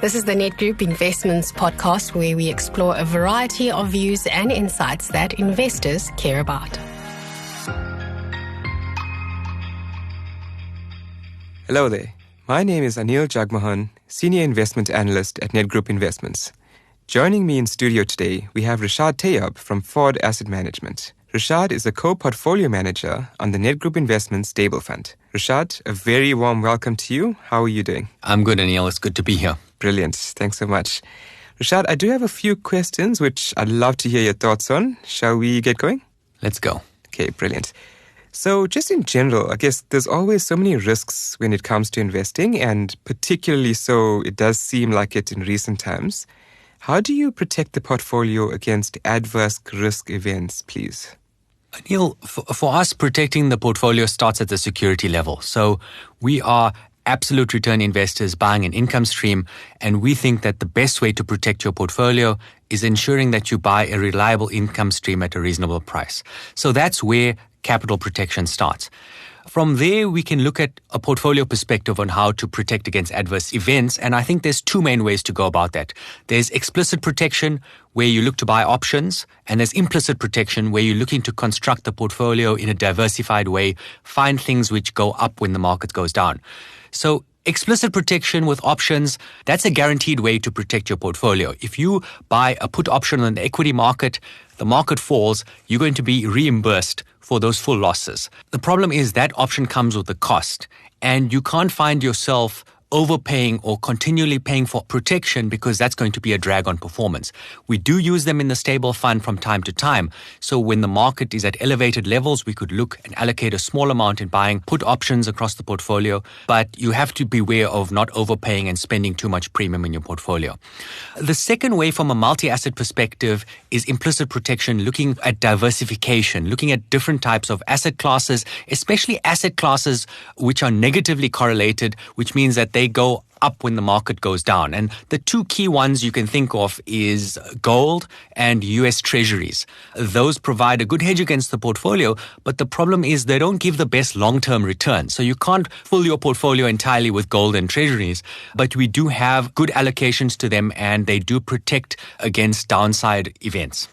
This is the Nedgroup Investments podcast, where we explore a variety of views and insights that investors care about. Hello there. My name is Anil Jugmohan, Senior Investment Analyst at Nedgroup Investments. Joining me in studio today, we have Rashaad Tayob from Foord Asset Management. Rashaad is a co-portfolio manager on the Nedgroup Investments Stable Fund. Rashaad, a very warm welcome to you. How are you doing? I'm good, Anil. It's good to be here. Brilliant. Thanks so much. Rashaad, I do have a few questions which I'd love to hear your thoughts on. Shall we get going? Let's go. Okay, brilliant. So just in general, I guess there's always so many risks when it comes to investing, and particularly so it does seem like it in recent times. How do you protect the portfolio against adverse risk events, please? Anil, for us, protecting the portfolio starts at the security level. So we are absolute return investors buying an income stream, and we think that the best way to protect your portfolio is ensuring that you buy a reliable income stream at a reasonable price. So that's where capital protection starts. From there, we can look at a portfolio perspective on how to protect against adverse events, and I think there's two main ways to go about that. There's explicit protection, where you look to buy options, and there's implicit protection, where you're looking to construct the portfolio in a diversified way, find things which go up when the market goes down. So explicit protection with options, that's a guaranteed way to protect your portfolio. If you buy a put option on the equity market, the market falls, you're going to be reimbursed for those full losses. The problem is that option comes with a cost, and you can't find yourself overpaying or continually paying for protection, because that's going to be a drag on performance. We do use them in the stable fund from time to time. So when the market is at elevated levels, we could look and allocate a small amount in buying put options across the portfolio. But you have to beware of not overpaying and spending too much premium in your portfolio. The second way from a multi-asset perspective is implicit protection, looking at diversification, looking at different types of asset classes, especially asset classes which are negatively correlated, which means that they go up when the market goes down. And the two key ones you can think of is gold and US Treasuries. Those provide a good hedge against the portfolio, but the problem is they don't give the best long-term return. So you can't fill your portfolio entirely with gold and Treasuries, but we do have good allocations to them, and they do protect against downside events.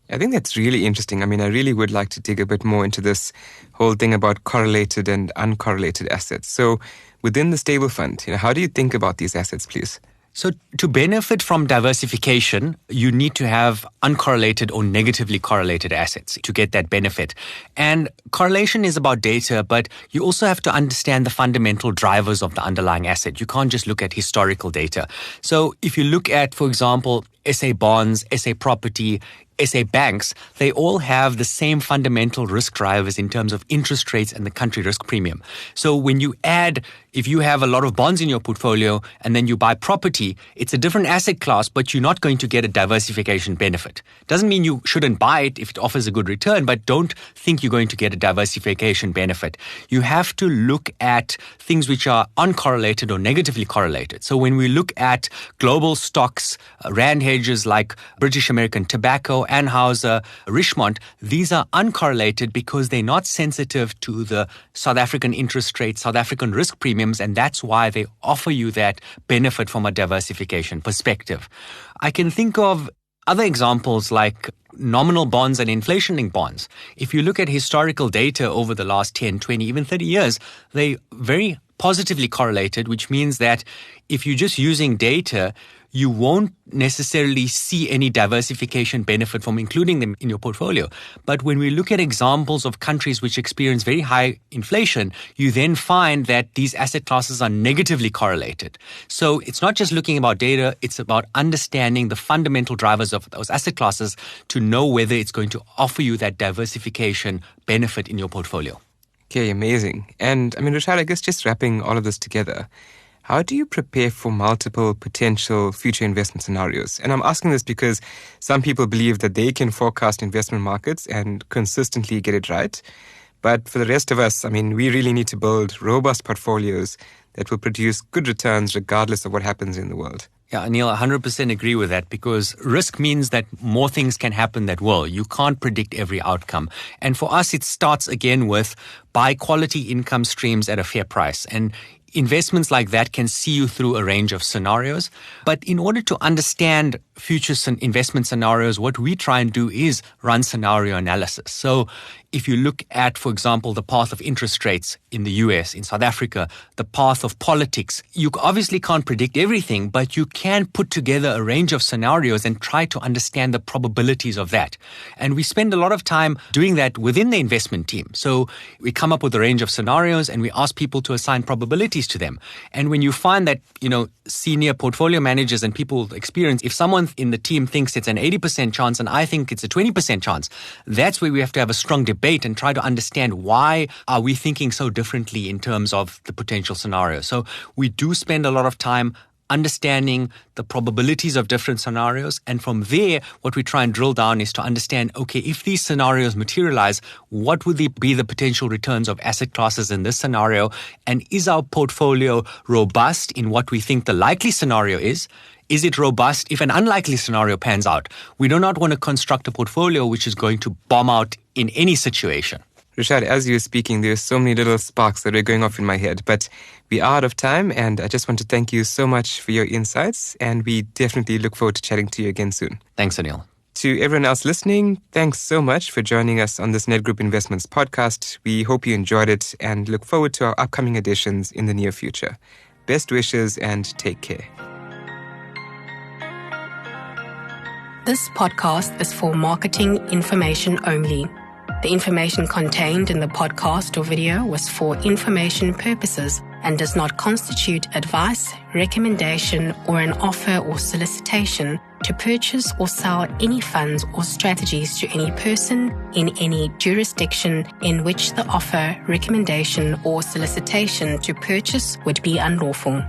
I think that's really interesting. I mean, I really would like to dig a bit more into this whole thing about correlated and uncorrelated assets. So within the stable fund, how do you think about these assets, please? So to benefit from diversification, you need to have uncorrelated or negatively correlated assets to get that benefit. And correlation is about data, but you also have to understand the fundamental drivers of the underlying asset. You can't just look at historical data. So if you look at, for example, SA bonds, SA property, SA banks, they all have the same fundamental risk drivers in terms of interest rates and the country risk premium. So when you add, if you have a lot of bonds in your portfolio and then you buy property, it's a different asset class, but you're not going to get a diversification benefit. Doesn't mean you shouldn't buy it if it offers a good return, but don't think you're going to get a diversification benefit. You have to look at things which are uncorrelated or negatively correlated. So when we look at global stocks, rand hedges like British American Tobacco, Anheuser, Richemont, these are uncorrelated because they're not sensitive to the South African interest rate, South African risk premiums, and that's why they offer you that benefit from a diversification perspective. I can think of other examples like nominal bonds and inflation-linked bonds. If you look at historical data over the last 10, 20, even 30 years, they very positively correlated, which means that if you're just using data, you won't necessarily see any diversification benefit from including them in your portfolio. But when we look at examples of countries which experience very high inflation, you then find that these asset classes are negatively correlated. So it's not just looking about data, it's about understanding the fundamental drivers of those asset classes to know whether it's going to offer you that diversification benefit in your portfolio. Okay, amazing. And I mean, Rashaad, I guess just wrapping all of this together, how do you prepare for multiple potential future investment scenarios? And I'm asking this because some people believe that they can forecast investment markets and consistently get it right. But for the rest of us, I mean, we really need to build robust portfolios that will produce good returns regardless of what happens in the world. Yeah, Anil, 100% agree with that, because risk means that more things can happen that will. You can't predict every outcome. And for us, it starts again with buy quality income streams at a fair price. And investments like that can see you through a range of scenarios. But in order to understand future investment scenarios, what we try and do is run scenario analysis. So if you look at, for example, the path of interest rates in the US, in South Africa, the path of politics, you obviously can't predict everything, but you can put together a range of scenarios and try to understand the probabilities of that. And we spend a lot of time doing that within the investment team. So we come up with a range of scenarios and we ask people to assign probabilities to them. And when you find that, senior portfolio managers and people experience, if someone in the team thinks it's an 80% chance and I think it's a 20% chance, that's where we have to have a strong debate and try to understand why are we thinking so differently in terms of the potential scenario. So we do spend a lot of time understanding the probabilities of different scenarios. And from there, what we try and drill down is to understand, okay, if these scenarios materialize, what would be the potential returns of asset classes in this scenario? And is our portfolio robust in what we think the likely scenario is? Is it robust if an unlikely scenario pans out? We do not want to construct a portfolio which is going to bomb out in any situation. Rashaad, as you were speaking, there's so many little sparks that are going off in my head, but we are out of time, and I just want to thank you so much for your insights, and we definitely look forward to chatting to you again soon. Thanks, Anil. To everyone else listening, thanks so much for joining us on this Nedgroup Investments podcast. We hope you enjoyed it and look forward to our upcoming editions in the near future. Best wishes and take care. This podcast is for marketing information only. The information contained in the podcast or video was for information purposes and does not constitute advice, recommendation, or an offer or solicitation to purchase or sell any funds or strategies to any person in any jurisdiction in which the offer, recommendation, or solicitation to purchase would be unlawful.